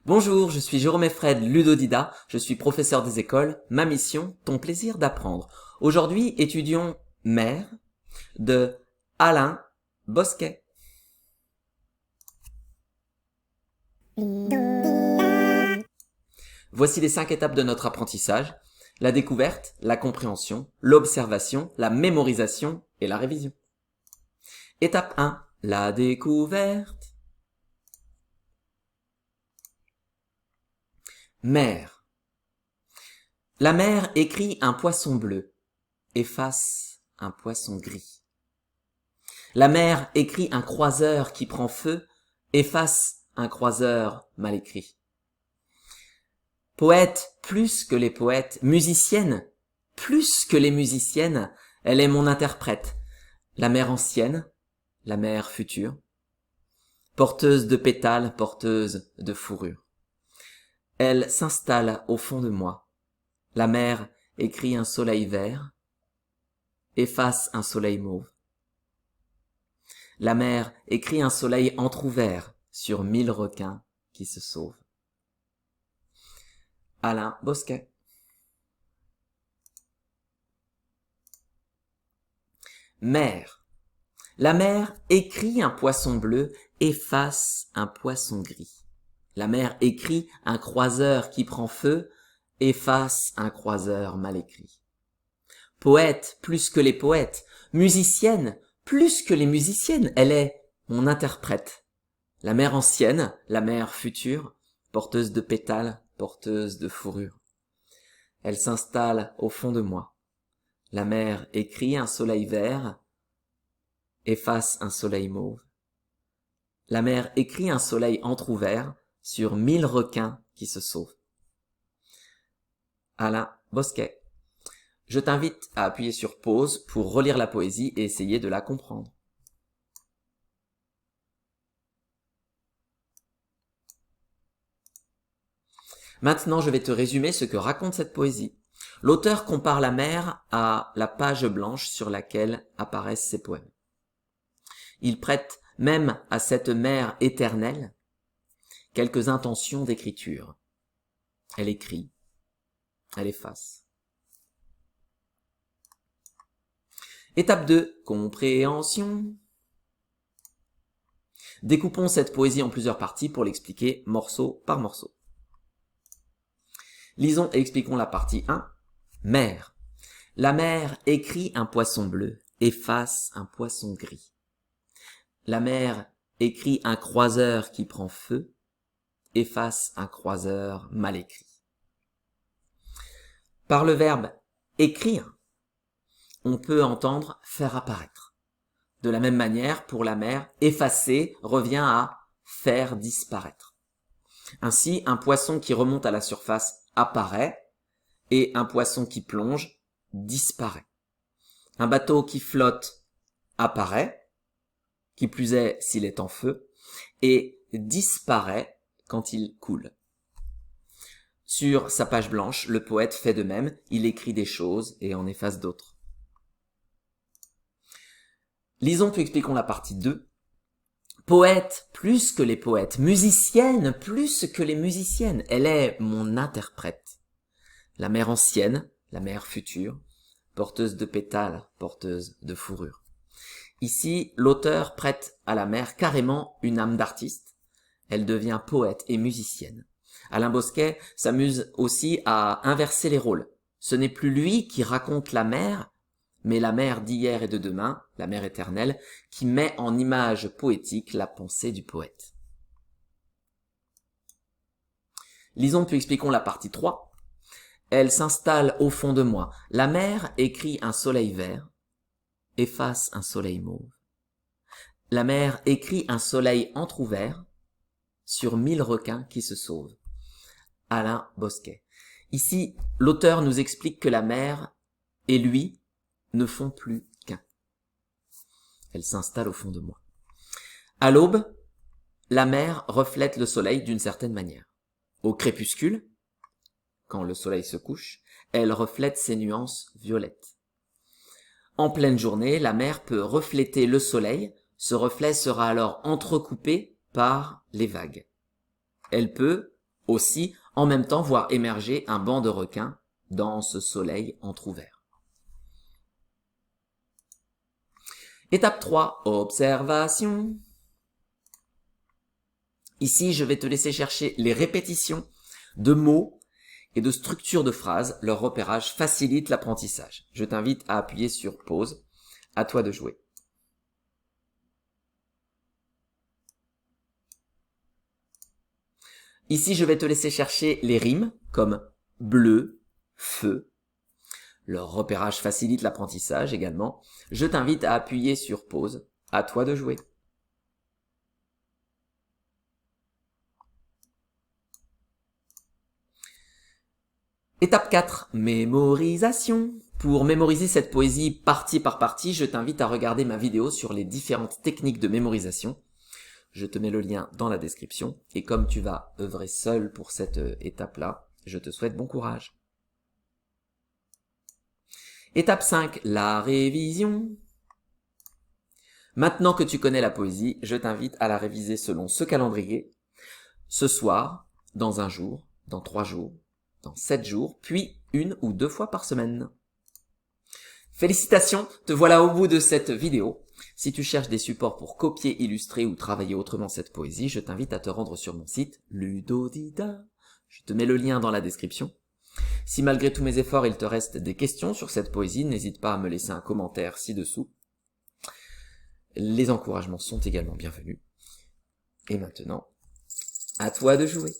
Bonjour, je suis Jérôme Effred, ludodida, je suis professeur des écoles. Ma mission, ton plaisir d'apprendre. Aujourd'hui, étudions Mère de Alain Bosquet. Voici les 5 étapes de notre apprentissage. La découverte, la compréhension, l'observation, la mémorisation et la révision. Étape 1, la découverte. Mère. La mère écrit un poisson bleu, efface un poisson gris. La mère écrit un croiseur qui prend feu, efface un croiseur mal écrit. Poète plus que les poètes, musicienne plus que les musiciennes, elle est mon interprète. La mère ancienne, la mère future, porteuse de pétales, porteuse de fourrure. Elle s'installe au fond de moi. La mère écrit un soleil vert, efface un soleil mauve. La mer écrit un soleil entrouvert sur 1000 requins qui se sauvent. Alain Bosquet. Mer. La mer écrit un poisson bleu, efface un poisson gris. La mer écrit un croiseur qui prend feu, efface un croiseur mal écrit. Poète plus que les poètes, musicienne plus que les musiciennes, elle est mon interprète. La mère ancienne, la mère future, porteuse de pétales, porteuse de fourrure. Elle s'installe au fond de moi. La mer écrit un soleil vert, efface un soleil mauve. La mer écrit un soleil entrouvert sur 1000 requins qui se sauvent. Alain Bosquet. Je t'invite à appuyer sur pause pour relire la poésie et essayer de la comprendre. Maintenant, je vais te résumer ce que raconte cette poésie. L'auteur compare la mer à la page blanche sur laquelle apparaissent ses poèmes. Il prête même à cette mer éternelle quelques intentions d'écriture. Elle écrit, elle efface. Étape 2, compréhension. Découpons cette poésie en plusieurs parties pour l'expliquer morceau par morceau. Lisons et expliquons la partie 1. Mer. La mer écrit un poisson bleu, efface un poisson gris. La mer écrit un croiseur qui prend feu, efface un croiseur mal écrit. Par le verbe écrire, on peut entendre faire apparaître. De la même manière, pour la mer, effacer revient à faire disparaître. Ainsi, un poisson qui remonte à la surface apparaît et un poisson qui plonge disparaît. Un bateau qui flotte apparaît, qui plus est s'il est en feu, et disparaît quand il coule. Sur sa page blanche, le poète fait de même, il écrit des choses et en efface d'autres. Lisons puis expliquons la partie 2. Poète plus que les poètes, musicienne plus que les musiciennes, elle est mon interprète. La mère ancienne, la mère future, porteuse de pétales, porteuse de fourrure. Ici, l'auteur prête à la mère carrément une âme d'artiste. Elle devient poète et musicienne. Alain Bosquet s'amuse aussi à inverser les rôles. Ce n'est plus lui qui raconte la mer, mais la mère d'hier et de demain, la mère éternelle, qui met en image poétique la pensée du poète. Lisons puis expliquons la partie 3. Elle s'installe au fond de moi. La mer écrit un soleil vert, efface un soleil mauve. La mer écrit un soleil entrouvert sur 1000 requins qui se sauvent. Alain Bosquet. Ici, l'auteur nous explique que la mer et lui ne font plus qu'un. Elle s'installe au fond de moi. À l'aube, la mer reflète le soleil d'une certaine manière. Au crépuscule, quand le soleil se couche, elle reflète ses nuances violettes. En pleine journée, la mer peut refléter le soleil, ce reflet sera alors entrecoupé par les vagues. Elle peut, aussi en même temps voir émerger un banc de requins dans ce soleil entrouvert. Étape 3, observation. Ici, je vais te laisser chercher les répétitions de mots et de structures de phrases. Leur repérage facilite l'apprentissage. Je t'invite à appuyer sur pause. À toi de jouer. Ici, je vais te laisser chercher les rimes comme bleu, feu. Leur repérage facilite l'apprentissage également. Je t'invite à appuyer sur pause. À toi de jouer. Étape 4, mémorisation. Pour mémoriser cette poésie partie par partie, je t'invite à regarder ma vidéo sur les différentes techniques de mémorisation. Je te mets le lien dans la description. Et comme tu vas œuvrer seul pour cette étape-là, je te souhaite bon courage. Étape 5, la révision. Maintenant que tu connais la poésie, je t'invite à la réviser selon ce calendrier. Ce soir, dans un jour, dans 3 jours, dans 7 jours, puis 1 ou 2 fois par semaine. Félicitations, te voilà au bout de cette vidéo. Si tu cherches des supports pour copier, illustrer ou travailler autrement cette poésie, je t'invite à te rendre sur mon site Ludodida. Je te mets le lien dans la description. Si malgré tous mes efforts, il te reste des questions sur cette poésie, n'hésite pas à me laisser un commentaire ci-dessous. Les encouragements sont également bienvenus. Et maintenant, à toi de jouer.